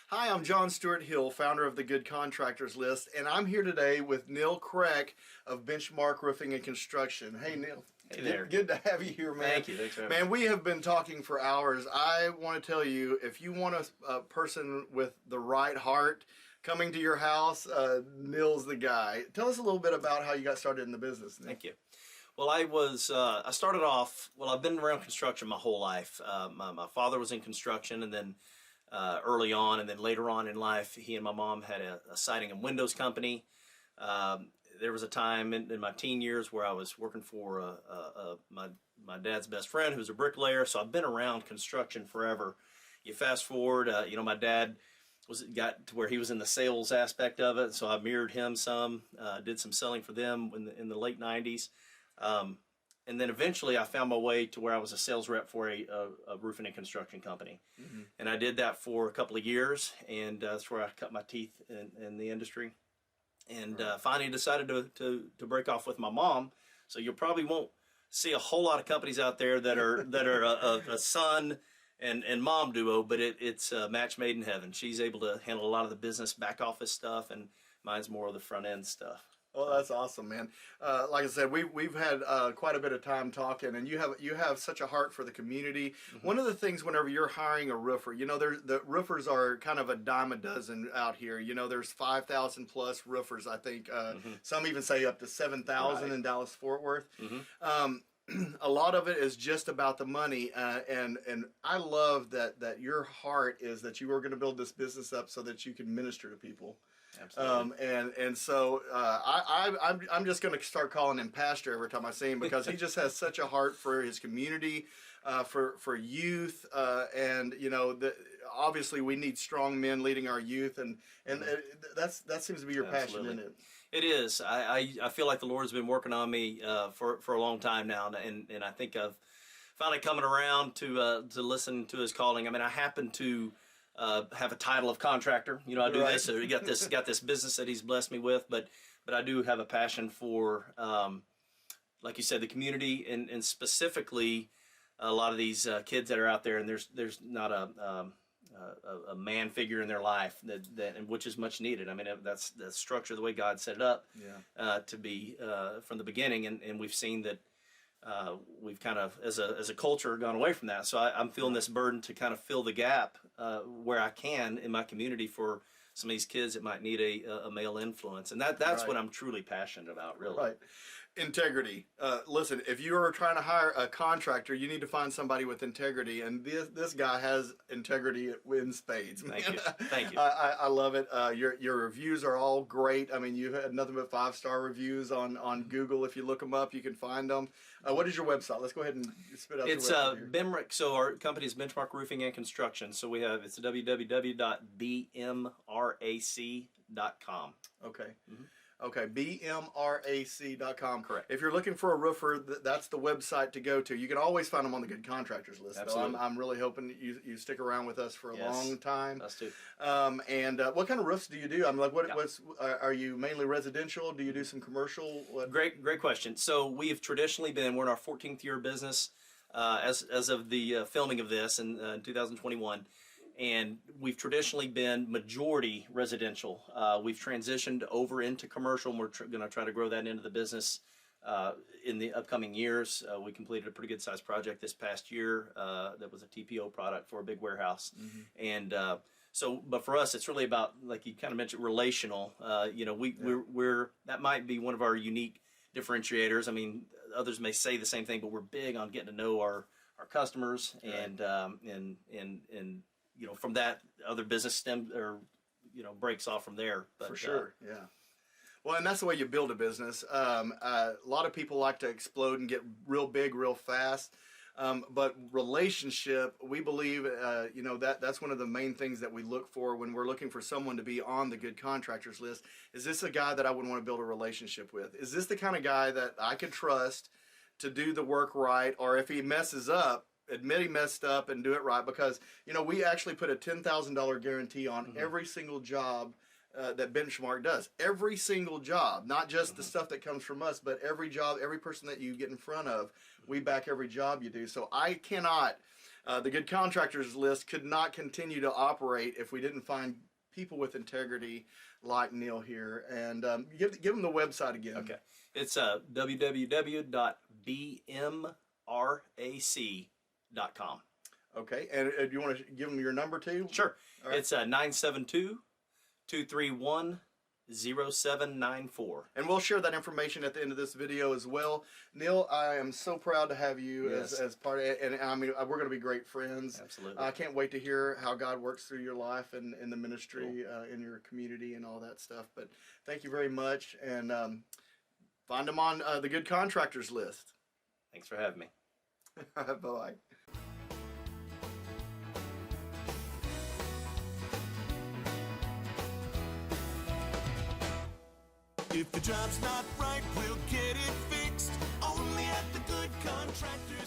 Hi, I'm John Stuart Hill, founder of the Good Contractors List, and I'm here today with Neil Craig of Benchmark Roofing and Construction. Hey, Neil. Hey there. Good to have you here, man. Thank you. Thanks for having Man, we have been talking for hours. I want to tell you, if you want a person with the right heart coming to your house, Neil's the guy. Tell us a little bit about how you got started in the business, Neil. Thank you. Well, I started off, I've been around construction my whole life. My father was in construction, and then early on, and then later on in life, he and my mom had a siding and windows company. There was a time in my teen years where I was working for my dad's best friend, who's a bricklayer. So I've been around construction forever. You fast forward, my dad got to where he was in the sales aspect of it, so I mirrored him some. Did some selling for them in the late '90s. And then eventually I found my way to where I was a sales rep for a roofing and construction company. Mm-hmm. And I did that for a couple of years, and that's where I cut my teeth in the industry. And finally decided to break off with my mom. So you probably won't see a whole lot of companies out there that are a son and mom duo, but it's a match made in heaven. She's able to handle a lot of the business back office stuff, and mine's more of the front end stuff. Oh, that's awesome, man. Like I said, we've had quite a bit of time talking, and you have such a heart for the community. Mm-hmm. One of the things, whenever you're hiring a roofer, the roofers are kind of a dime a dozen out here. There's 5,000 plus roofers. I think mm-hmm. Some even say up to 7,000 in Dallas Fort Worth. Mm-hmm. A lot of it is just about the money, and I love that your heart is that you are going to build this business up so that you can minister to people. Absolutely. So I'm just going to start calling him Pastor every time I see him, because he just has such a heart for his community, for youth, and obviously we need strong men leading our youth, and that seems to be your passion, isn't it? It is. I feel like the Lord's been working on me for a long time now, and I think I've finally coming around to listen to His calling. I mean, I happen to have a title of contractor. I do this. So got this business that He's blessed me with, but I do have a passion for, like you said, the community, and specifically a lot of these kids that are out there, and there's not a man figure in their life that which is much needed. I mean, that's the structure, the way God set it up, to be from the beginning, and we've seen that. We've kind of, as a culture, gone away from that. So I'm feeling this burden to kind of fill the gap where I can in my community for some of these kids that might need a male influence. And that's what I'm truly passionate about, really. Right. Integrity. Listen, if you are trying to hire a contractor, you need to find somebody with integrity, and this guy has integrity in spades. Thank you. Thank you. I love it. Your reviews are all great. I mean, you've had nothing but 5-star reviews on Google. If you look them up, you can find them. What is your website? Let's go ahead and spit out it's the website. Benrick. So our company is Benchmark Roofing and Construction. So it's www.bmrac.com. Okay. Mm-hmm. Okay, bmrac.com. Correct. If you're looking for a roofer, that's the website to go to. You can always find them on the Good Contractors List. Absolutely. So I'm really hoping you stick around with us for a long time. Us too. And what kind of roofs do you do? I'm like, are you mainly residential? Do you do some commercial? Great question. So we've traditionally we're in our 14th year of business as of the filming of this in 2021. And we've traditionally been majority residential. We've transitioned over into commercial, and we're going to try to grow that into the business in the upcoming years. We completed a pretty good sized project this past year that was a TPO product for a big warehouse. Mm-hmm. And but for us, it's really about, like you kind of mentioned, relational. We're that might be one of our unique differentiators. I mean, others may say the same thing, but we're big on getting to know our customers, and from that, other business breaks off from there. But, for sure, yeah. Well, and that's the way you build a business. A lot of people like to explode and get real big real fast. But relationship, we believe, that's one of the main things that we look for when we're looking for someone to be on the Good Contractors List. Is this a guy that I would want to build a relationship with? Is this the kind of guy that I could trust to do the work right? Or if he messes up, admit he messed up and do it right, because we actually put a $10,000 guarantee on every single job that Benchmark does. Every single job, not just the stuff that comes from us, but every job, every person that you get in front of, we back every job you do. So I cannot The Good Contractors List could not continue to operate if we didn't find people with integrity like Neil here. And give them the website again. Okay. It's www.bmrac.com. Okay. And do you want to give them your number too? Sure. All right. It's 972-231-0794. And we'll share that information at the end of this video as well. Neil, I am so proud to have you as part of it. And I mean, we're going to be great friends. Absolutely. I can't wait to hear how God works through your life and in the ministry, in your community and all that stuff. But thank you very much. And find them on the Good Contractors List. Thanks for having me. Bye-bye. If the job's not right, we'll get it fixed. Only at the Good Contractors.